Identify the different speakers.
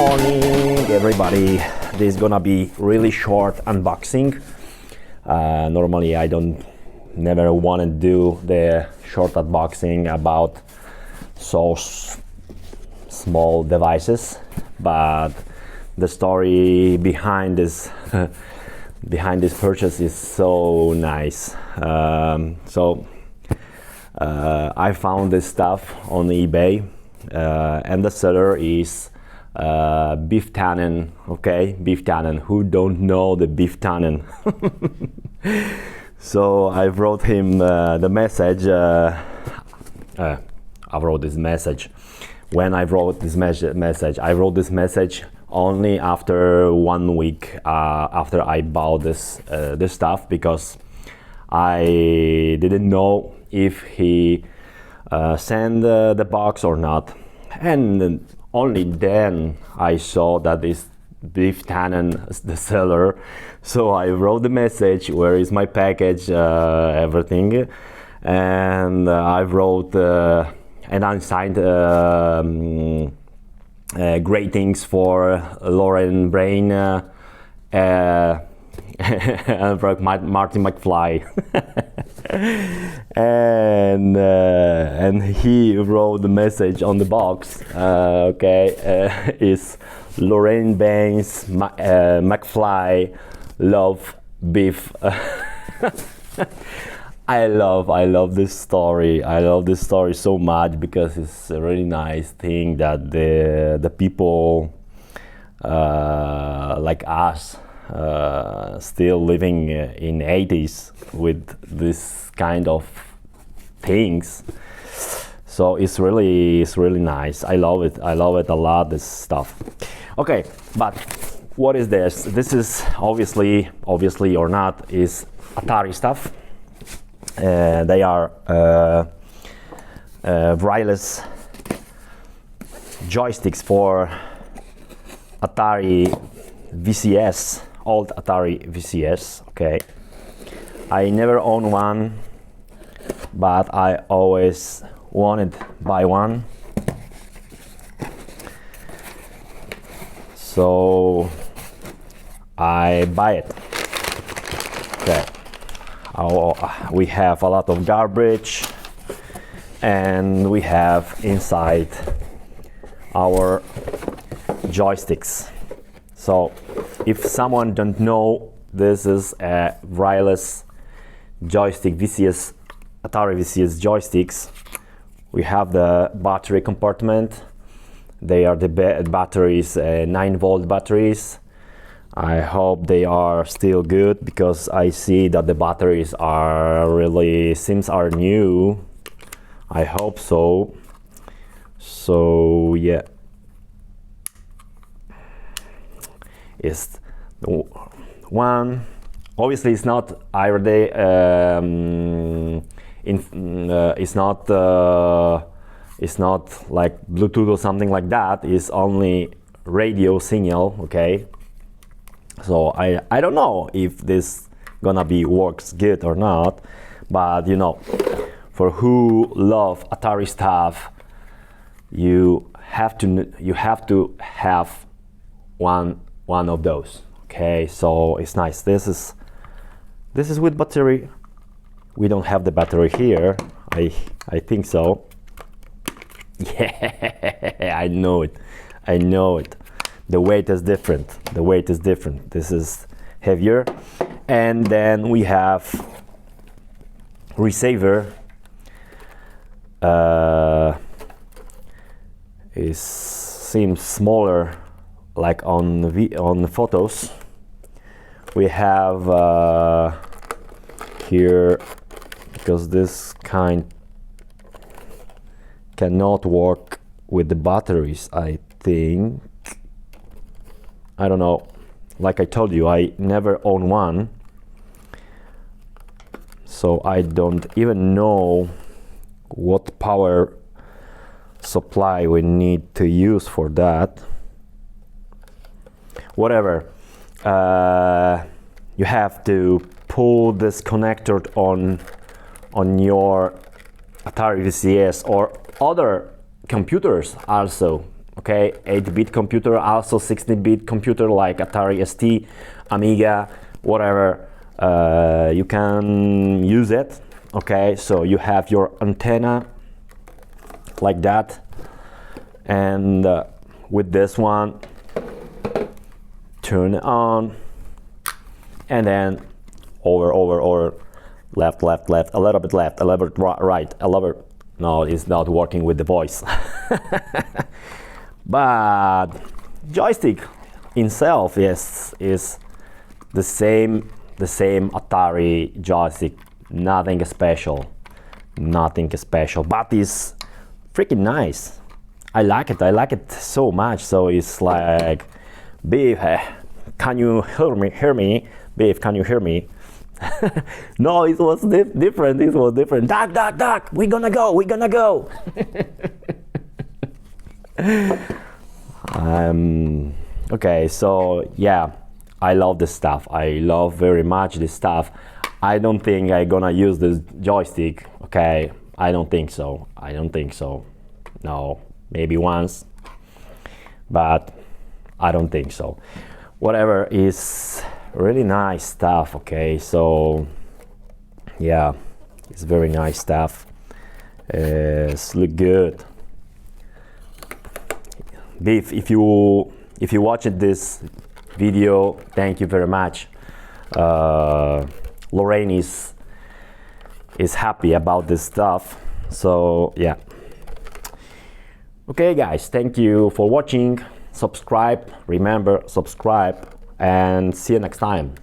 Speaker 1: morning, everybody. This is gonna be really short unboxing. Normally I never want to do the short unboxing about so small devices, but the story behind this purchase is so nice. I found this stuff on eBay, and the seller is Biff Tannen. Okay, Biff Tannen. Who don't know the Biff Tannen? So I wrote him the message. I wrote this message. When I wrote this message, I wrote this message only after 1 week after I bought this stuff, because I didn't know if he sent the box or not, and only then I saw that this Biff Tannen, the seller. So I wrote the message, where is my package, everything, and I wrote and I signed greetings for Lauren Brain and Martin McFly. And he wrote the message on the box. Is Lorraine Baines McFly love Biff. I love this story. I love this story so much, because it's a really nice thing that the people like us still living in 80s with this kind of things. So it's really nice. I love it a lot, this stuff. Okay, but what is this? This is obviously or not is Atari stuff. They are wireless joysticks for Atari VCS, old Atari VCS. Okay, I never owned one, but I always wanted to buy one. So I buy it. Okay. We have a lot of garbage, and we have inside our joysticks. So if someone don't know, this is a wireless joystick, Atari VCS joysticks. We have the battery compartment. They are the batteries, 9-volt batteries. I hope they are still good, because I see that the batteries are are new. I hope so. So yeah, it's one. Obviously, it's not it's not like Bluetooth or something like that. It's only radio signal. Okay. So I don't know if this gonna works good or not, but for who love Atari stuff, you have to have one of those. Okay, so it's nice. This is with battery. We don't have the battery here. I think so. Yeah, I know it. The weight is different. This is heavier. And then we have receiver. It seems smaller, like on the photos. We have here, because this kind cannot work with the batteries, I think. I don't know. Like I told you, I never own one, so I don't even know what power supply we need to use for that. Whatever. You have to pull this connector on your Atari VCS or other computers also. okay, 8-bit computer, also 16-bit computer like Atari ST, Amiga, whatever, you can use it, okay. So you have your antenna like that, and with this one, turn it on, and then over, left, a little bit left, a little bit right, a little bit. No, it's not working with the voice. But joystick itself is the same Atari joystick. Nothing special, but it's freaking nice. I like it so much. So it's like, Biff, can you hear me? Biff, can you hear me? No, it was different. It was different. Duck, we're gonna go. Okay, so yeah, I love this stuff. I love very much this stuff. I don't think I'm gonna use this joystick. Okay, I don't think so. No, maybe once, but I don't think so. Whatever, is really nice stuff. Okay, so yeah, it's very nice stuff. It's look good. Biff, if you watched this video, thank you very much. Lorraine is happy about this stuff. So yeah. Okay, guys, thank you for watching. Subscribe. Remember, subscribe, and see you next time.